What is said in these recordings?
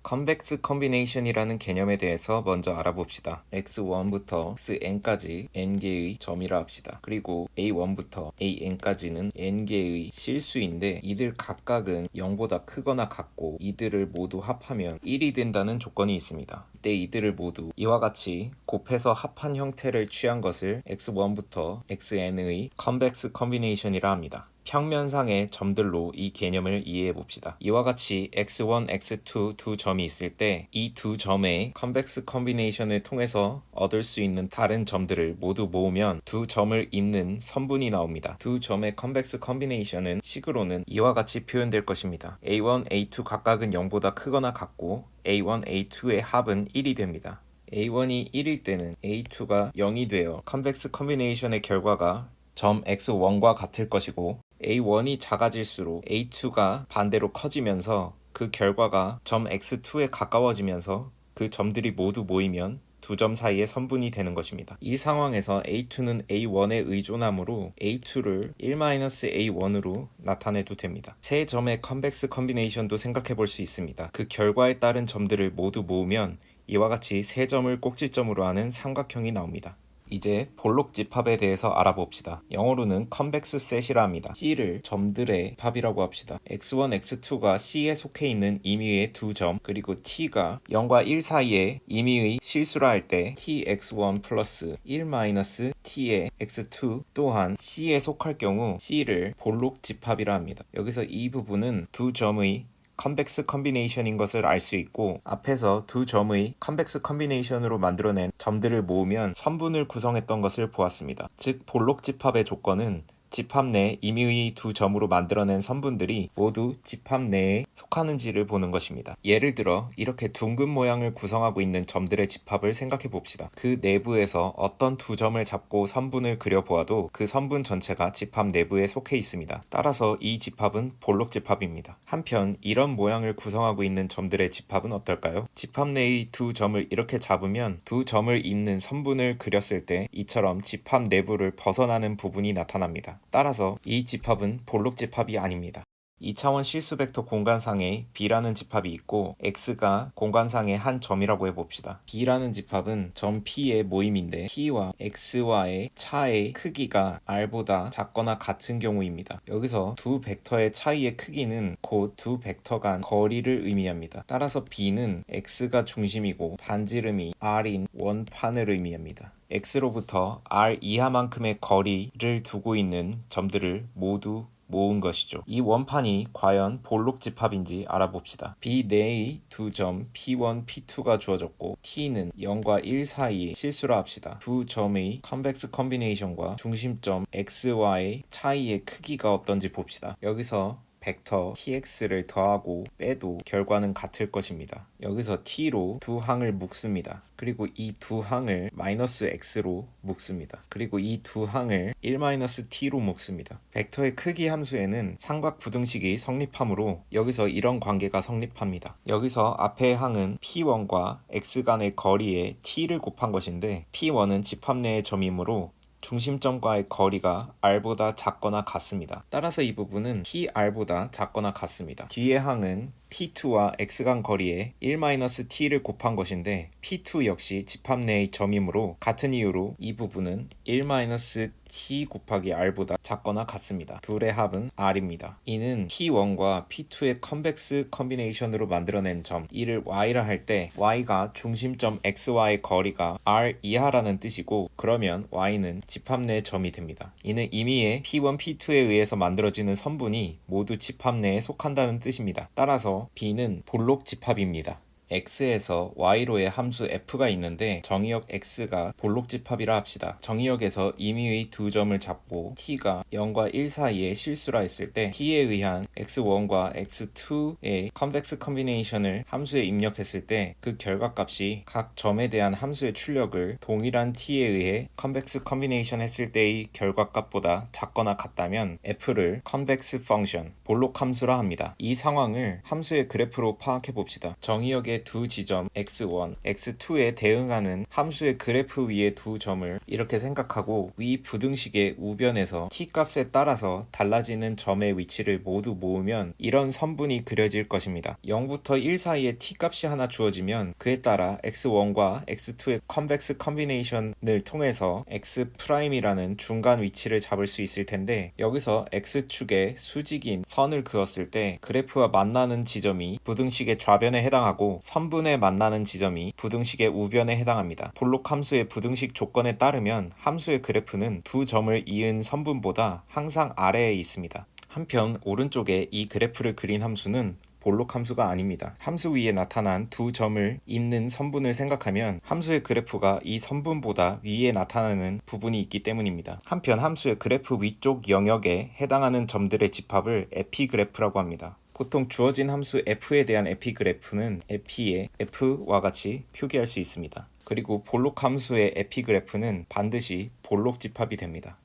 컨벡스 컨비네이션이라는 개념에 대해서 먼저 알아봅시다. x1부터 xn까지 n개의 점이라 합시다. 그리고 a1부터 an까지는 n개의 실수인데 이들 각각은 0보다 크거나 같고 이들을 모두 합하면 1이 된다는 조건이 있습니다. 이때 이들을 모두 이와 같이 곱해서 합한 형태를 취한 것을 x1부터 xn의 컨벡스 컨비네이션이라 합니다. 평면상의 점들로 이 개념을 이해해 봅시다. 이와 같이 x1, x2 두 점이 있을 때 이 두 점의 컨벡스 컨비네이션을 통해서 얻을 수 있는 다른 점들을 모두 모으면 두 점을 잇는 선분이 나옵니다. 두 점의 컨벡스 컨비네이션은 식으로는 이와 같이 표현될 것입니다. a1, a2 각각은 0보다 크거나 같고 a1, a2의 합은 1이 됩니다. a1이 1일 때는 a2가 0이 되어 컨벡스 컨비네이션의 결과가 점 x1과 같을 것이고 a1이 작아질수록 a2가 반대로 커지면서 그 결과가 점 x2에 가까워지면서 그 점들이 모두 모이면 두 점 사이의 선분이 되는 것입니다. 이 상황에서 a2는 a1에 의존하므로 a2를 1-a1으로 나타내도 됩니다. 세 점의 컨벡스 컨비네이션도 생각해 볼 수 있습니다. 그 결과에 따른 점들을 모두 모으면 이와 같이 세 점을 꼭지점으로 하는 삼각형이 나옵니다. 이제 볼록 집합에 대해서 알아봅시다. 영어로는 컨벡스 셋이라 합니다. C를 점들의 합이라고 합시다. x1, x2가 C에 속해 있는 임의의 두 점, 그리고 T가 0과 1 사이에 임의의 실수라 할 때 tx1 플러스 1-t의 x2 또한 C에 속할 경우 C를 볼록 집합이라 합니다. 여기서 이 부분은 두 점의 컨벡스 컨비네이션인 것을 알 수 있고 앞에서 두 점의 컨벡스 컨비네이션으로 만들어낸 점들을 모으면 선분을 구성했던 것을 보았습니다. 즉 볼록 집합의 조건은 집합 내 임의의 두 점으로 만들어낸 선분들이 모두 집합 내에 속하는지를 보는 것입니다. 예를 들어 이렇게 둥근 모양을 구성하고 있는 점들의 집합을 생각해 봅시다. 그 내부에서 어떤 두 점을 잡고 선분을 그려보아도 그 선분 전체가 집합 내부에 속해 있습니다. 따라서 이 집합은 볼록 집합입니다. 한편 이런 모양을 구성하고 있는 점들의 집합은 어떨까요? 집합 내의 두 점을 이렇게 잡으면 두 점을 잇는 선분을 그렸을 때 이처럼 집합 내부를 벗어나는 부분이 나타납니다. 따라서 이 집합은 볼록 집합이 아닙니다. 2차원 실수 벡터 공간상에 B라는 집합이 있고 X가 공간상의 한 점이라고 해봅시다. B라는 집합은 점 P의 모임인데 P와 X와의 차의 크기가 R보다 작거나 같은 경우입니다. 여기서 두 벡터의 차이의 크기는 곧 두 벡터 간 거리를 의미합니다. 따라서 B는 X가 중심이고 반지름이 R인 원판을 의미합니다. X로부터 R 이하만큼의 거리를 두고 있는 점들을 모두 모은 것이죠. 이 원판이 과연 볼록 집합인지 알아봅시다. B 내의 두 점 P1, P2가 주어졌고 T는 0과 1 사이의 실수라 합시다. 두 점의 컨벡스 컨비네이션과 중심점 X와의 차이의 크기가 어떤지 봅시다. 여기서 벡터 tx를 더하고 빼도 결과는 같을 것입니다. 여기서 t로 두 항을 묶습니다. 그리고 이 두 항을 마이너스 x로 묶습니다. 그리고 이 두 항을 1-t로 묶습니다. 벡터의 크기 함수에는 삼각부등식이 성립하므로 여기서 이런 관계가 성립합니다. 여기서 앞의 항은 p1과 x 간의 거리에 t를 곱한 것인데 p1은 집합 내의 점이므로 중심점과의 거리가 r보다 작거나 같습니다. 따라서 이 부분은 tr보다 작거나 같습니다. 뒤의 항은 P2와 X 간 거리에 1-t를 곱한 것인데 P2 역시 집합 내의 점이므로 같은 이유로 이 부분은 1-t 곱하기 r보다 작거나 같습니다. 둘의 합은 r입니다. 이는 P1과 P2의 컨벡스 컨비네이션으로 만들어낸 점, 이를 y라 할 때 y가 중심점 x와의 거리가 r 이하라는 뜻이고 그러면 y는 집합 내 점이 됩니다. 이는 임의의 P1, P2에 의해서 만들어지는 선분이 모두 집합 내에 속한다는 뜻입니다. 따라서 B는 볼록 집합입니다. X에서 Y로의 함수 F가 있는데 정의역 X가 볼록 집합이라 합시다. 정의역에서 임의의 두 점을 잡고 T가 0과 1 사이에 실수라 했을 때 T에 의한 X1과 X2의 컨벡스 컨비네이션을 함수에 입력했을 때 그 결과값이 각 점에 대한 함수의 출력을 동일한 T에 의해 컨벡스 컨비네이션 했을 때의 결과값보다 작거나 같다면 F를 컨벡스 펑션, 볼록 함수라 합니다. 이 상황을 함수의 그래프로 파악해 봅시다. 정의역의 위의 두 지점 x1, x2에 대응하는 함수의 그래프 위의 두 점을 이렇게 생각하고 위 부등식의 우변에서 t 값에 따라서 달라지는 점의 위치를 모두 모으면 이런 선분이 그려질 것입니다. 0부터 1 사이에 t 값이 하나 주어지면 그에 따라 x1과 x2의 컨벡스 컨비네이션을 통해서 x'이라는 중간 위치를 잡을 수 있을 텐데 여기서 x축에 수직인 선을 그었을 때 그래프와 만나는 지점이 부등식의 좌변에 해당하고 선분에 만나는 지점이 부등식의 우변에 해당합니다. 볼록 함수의 부등식 조건에 따르면 함수의 그래프는 두 점을 이은 선분보다 항상 아래에 있습니다. 한편 오른쪽에 이 그래프를 그린 함수는 볼록 함수가 아닙니다. 함수 위에 나타난 두 점을 잇는 선분을 생각하면 함수의 그래프가 이 선분보다 위에 나타나는 부분이 있기 때문입니다. 한편 함수의 그래프 위쪽 영역에 해당하는 점들의 집합을 에피그래프라고 합니다. 보통 주어진 함수 f에 대한 에피그래프는 epi의 f와 같이 표기할 수 있습니다. 그리고 볼록 함수의 에피그래프는 반드시 볼록 집합이 됩니다.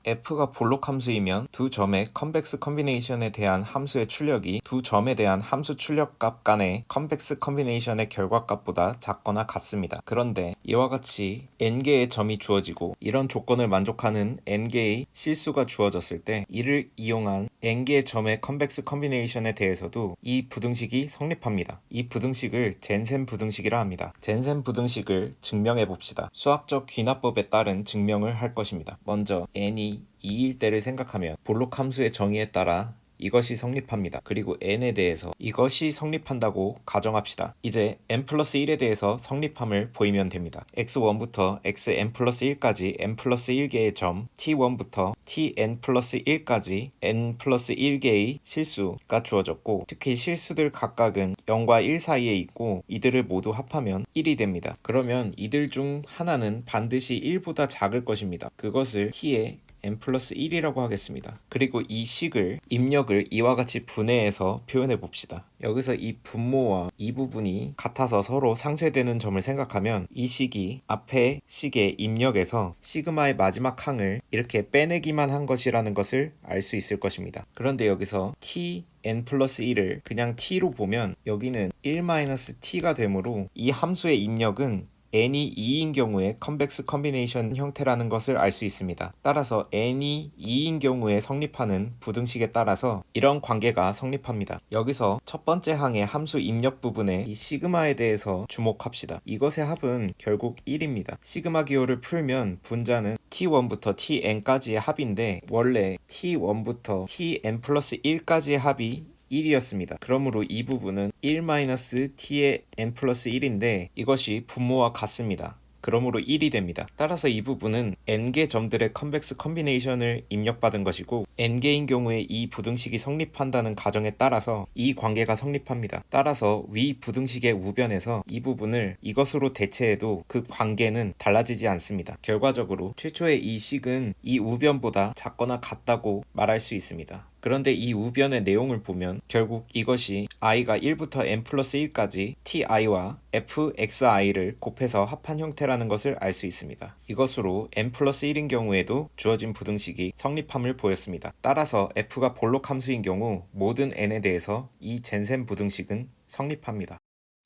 f가 볼록 함수이면 두 점의 컨벡스 컨비네이션에 대한 함수의 출력이 두 점에 대한 함수 출력값 간의 컨벡스 컨비네이션의 결과값보다 작거나 같습니다. 그런데 이와 같이 n개의 점이 주어지고 이런 조건을 만족하는 n개의 실수가 주어졌을 때 이를 이용한 n개의 점의 컨벡스 컨비네이션에 대해서도 이 부등식이 성립합니다. 이 부등식을 젠센 부등식이라 합니다. 젠센 부등식을 증명해 봅시다. 수학적 귀납법에 따른 증명을 할 것입니다. 먼저 n이 2일 때를 생각하면 볼록 함수의 정의에 따라 이것이 성립합니다. 그리고 n에 대해서 이것이 성립한다고 가정합시다. 이제 n 플러스 1에 대해서 성립함을 보이면 됩니다. x1부터 xn 플러스 1까지 n 플러스 1개의 점 t1부터 tn 플러스 1까지 n 플러스 1개의 실수가 주어졌고 특히 실수들 각각은 0과 1 사이에 있고 이들을 모두 합하면 1이 됩니다. 그러면 이들 중 하나는 반드시 1보다 작을 것입니다. 그것을 t의 n 플러스 1이라고 하겠습니다. 그리고 이 식을 입력을 이와 같이 분해해서 표현해 봅시다. 여기서 이 분모와 이 부분이 같아서 서로 상쇄되는 점을 생각하면 이 식이 앞에 식의 입력에서 시그마의 마지막 항을 이렇게 빼내기만 한 것이라는 것을 알 수 있을 것입니다. 그런데 여기서 t n 플러스 1을 그냥 t로 보면 여기는 1-t가 되므로 이 함수의 입력은 n이 2인 경우에 컨벡스 컨비네이션 형태라는 것을 알 수 있습니다. 따라서 n이 2인 경우에 성립하는 부등식에 따라서 이런 관계가 성립합니다. 여기서 첫 번째 항의 함수 입력 부분에 이 시그마에 대해서 주목합시다. 이것의 합은 결국 1입니다. 시그마 기호를 풀면 분자는 t1부터 tn까지의 합인데 원래 t1부터 tn 플러스 1까지의 합이 1이었습니다. 그러므로 이 부분은 1-t의 n 플러스 1인데 이것이 분모와 같습니다. 그러므로 1이 됩니다. 따라서 이 부분은 n개 점들의 컨벡스 컨비네이션을 입력받은 것이고 n개인 경우에 이 부등식이 성립한다는 가정에 따라서 이 관계가 성립합니다. 따라서 위 부등식의 우변에서 이 부분을 이것으로 대체해도 그 관계는 달라지지 않습니다. 결과적으로 최초의 이 식은 이 우변보다 작거나 같다고 말할 수 있습니다. 그런데 이 우변의 내용을 보면 결국 이것이 i가 1부터 n 플러스 1까지 ti와 fxi를 곱해서 합한 형태라는 것을 알 수 있습니다. 이것으로 n 플러스 1인 경우에도 주어진 부등식이 성립함을 보였습니다. 따라서 f가 볼록 함수인 경우 모든 n에 대해서 이 젠센 부등식은 성립합니다.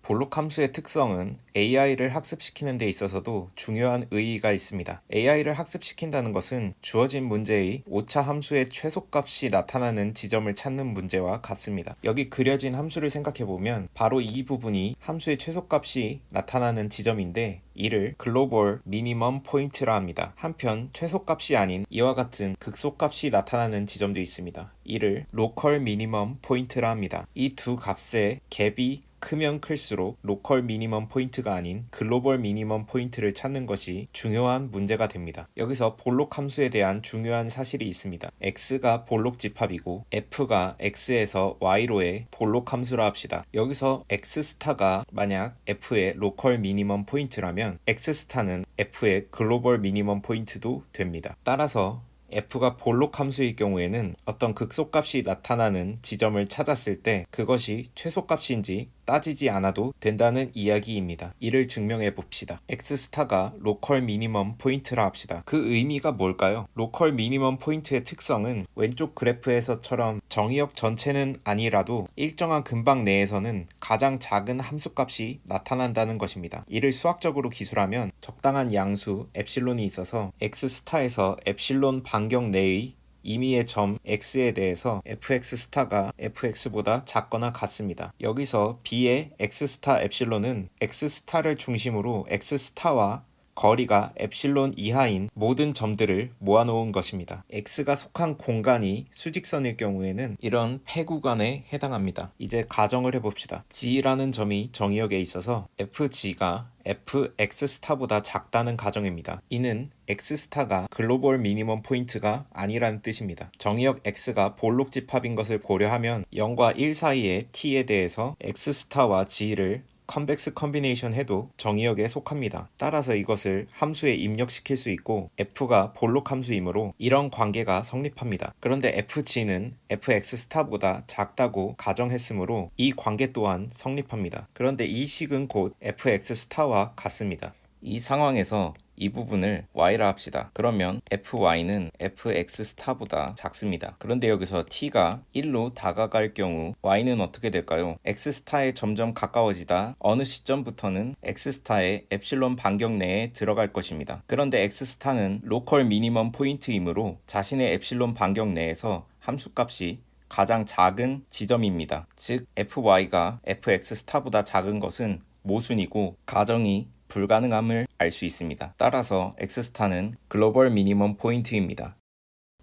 볼록 함수의 특성은 AI를 학습시키는 데 있어서도 중요한 의의가 있습니다. AI를 학습시킨다는 것은 주어진 문제의 오차 함수의 최소값이 나타나는 지점을 찾는 문제와 같습니다. 여기 그려진 함수를 생각해보면 바로 이 부분이 함수의 최소값이 나타나는 지점인데 이를 글로벌 미니멈 포인트라 합니다. 한편 최소값이 아닌 이와 같은 극소값이 나타나는 지점도 있습니다. 이를 로컬 미니멈 포인트라 합니다. 이 두 값의 갭이 크면 클수록 로컬 미니멈 포인트가 아닌 글로벌 미니멈 포인트를 찾는 것이 중요한 문제가 됩니다. 여기서 볼록 함수에 대한 중요한 사실이 있습니다. x가 볼록 집합이고 f가 x에서 y로의 볼록 함수라 합시다. 여기서 x스타가 만약 f의 로컬 미니멈 포인트라면 x스타는 f의 글로벌 미니멈 포인트도 됩니다. 따라서 f가 볼록 함수일 경우에는 어떤 극소값이 나타나는 지점을 찾았을 때 그것이 최소값인지 따지지 않아도 된다는 이야기입니다. 이를 증명해 봅시다. x스타가 로컬 미니멈 포인트라 합시다. 그 의미가 뭘까요? 로컬 미니멈 포인트의 특성은 왼쪽 그래프에서처럼 정의역 전체는 아니라도 일정한 근방 내에서는 가장 작은 함수값이 나타난다는 것입니다. 이를 수학적으로 기술하면 적당한 양수 엡실론이 있어서 x스타에서 엡실론 반경 내의 임의의 점 x에 대해서 fx 스타가 fx보다 작거나 같습니다. 여기서 b의 x 스타 엡실론은 x 스타를 중심으로 x 스타와 거리가 엡실론 이하인 모든 점들을 모아놓은 것입니다. x가 속한 공간이 수직선일 경우에는 이런 폐구간에 해당합니다. 이제 가정을 해봅시다. g라는 점이 정의역에 있어서 fg가 fx스타보다 작다는 가정입니다. 이는 x스타가 글로벌 미니멈 포인트가 아니라는 뜻입니다. 정의역 x가 볼록 집합인 것을 고려하면 0과 1 사이의 t에 대해서 x스타와 g를 컨벡스 컨비네이션 해도 정의역에 속합니다. 따라서 이것을 함수에 입력시킬 수 있고 f가 볼록 함수이므로 이런 관계가 성립합니다. 그런데 fg는 fx 스타보다 작다고 가정했으므로 이 관계 또한 성립합니다. 그런데 이 식은 곧 fx 스타와 같습니다. 이 상황에서 이 부분을 y라 합시다. 그러면 fy는 fx 스타보다 작습니다. 그런데 여기서 t가 1로 다가갈 경우 y는 어떻게 될까요? x 스타에 점점 가까워지다 어느 시점부터는 x 스타의 엡실론 반경 내에 들어갈 것입니다. 그런데 x 스타는 로컬 미니멈 포인트이므로 자신의 엡실론 반경 내에서 함수값이 가장 작은 지점입니다. 즉 fy가 fx 스타보다 작은 것은 모순이고 가정이 불가능함을 알 수 있습니다. 따라서 x스타는 글로벌 미니멈 포인트입니다.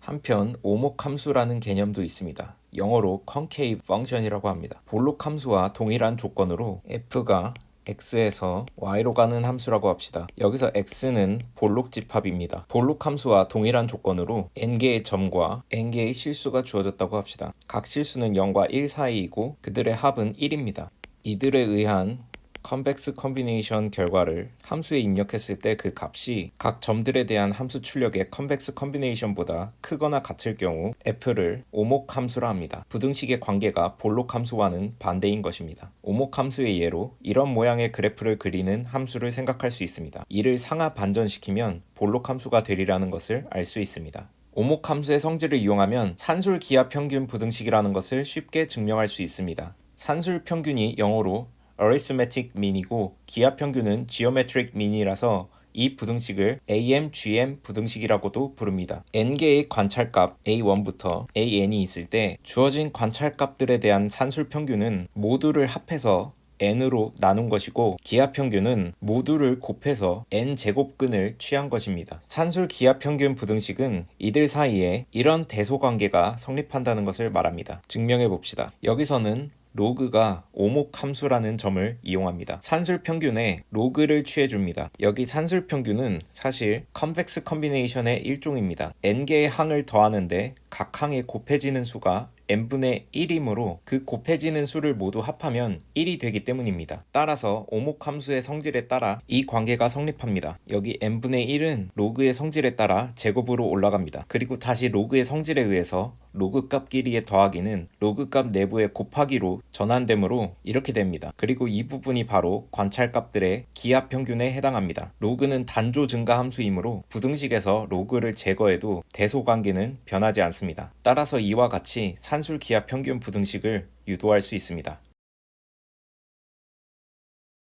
한편 오목 함수라는 개념도 있습니다. 영어로 concave function이라고 합니다. 볼록 함수와 동일한 조건으로 f가 x에서 y로 가는 함수라고 합시다. 여기서 x는 볼록 집합입니다. 볼록 함수와 동일한 조건으로 n개의 점과 n개의 실수가 주어졌다고 합시다. 각 실수는 0과 1 사이이고 그들의 합은 1입니다. 이들에 의한 컨벡스 컨비네이션 결과를 함수에 입력했을 때 그 값이 각 점들에 대한 함수 출력의 컨벡스 컨비네이션보다 크거나 같을 경우 f를 오목 함수라 합니다. 부등식의 관계가 볼록 함수와는 반대인 것입니다. 오목 함수의 예로 이런 모양의 그래프를 그리는 함수를 생각할 수 있습니다. 이를 상하 반전시키면 볼록 함수가 되리라는 것을 알 수 있습니다. 오목 함수의 성질을 이용하면 산술 기하 평균 부등식이라는 것을 쉽게 증명할 수 있습니다. 산술 평균이 영어로 arithmetic mean이고 기하 평균은 geometric mean이라서 이 부등식을 AMGM 부등식이라고도 부릅니다. n개의 관찰값 A1부터 AN이 있을 때 주어진 관찰값들에 대한 산술 평균은 모두를 합해서 n으로 나눈 것이고 기하 평균은 모두를 곱해서 n제곱근을 취한 것입니다. 산술 기하 평균 부등식은 이들 사이에 이런 대소관계가 성립한다는 것을 말합니다. 증명해 봅시다. 여기서는 로그가 오목 함수라는 점을 이용합니다. 산술 평균에 로그를 취해줍니다. 여기 산술 평균은 사실 컨벡스 컨비네이션의 일종입니다. n개의 항을 더하는데 각 항에 곱해지는 수가 n분의 1이므로 그 곱해지는 수를 모두 합하면 1이 되기 때문입니다. 따라서 오목 함수의 성질에 따라 이 관계가 성립합니다. 여기 n분의 1은 로그의 성질에 따라 제곱으로 올라갑니다. 그리고 다시 로그의 성질에 의해서 로그 값 길이의 더하기는 로그 값 내부의 곱하기로 전환되므로 이렇게 됩니다. 그리고 이 부분이 바로 관찰값들의 기하 평균에 해당합니다. 로그는 단조 증가 함수이므로 부등식에서 로그를 제거해도 대소관계는 변하지 않습니다. 따라서 이와 같이 산술 기하 평균 부등식을 유도할 수 있습니다.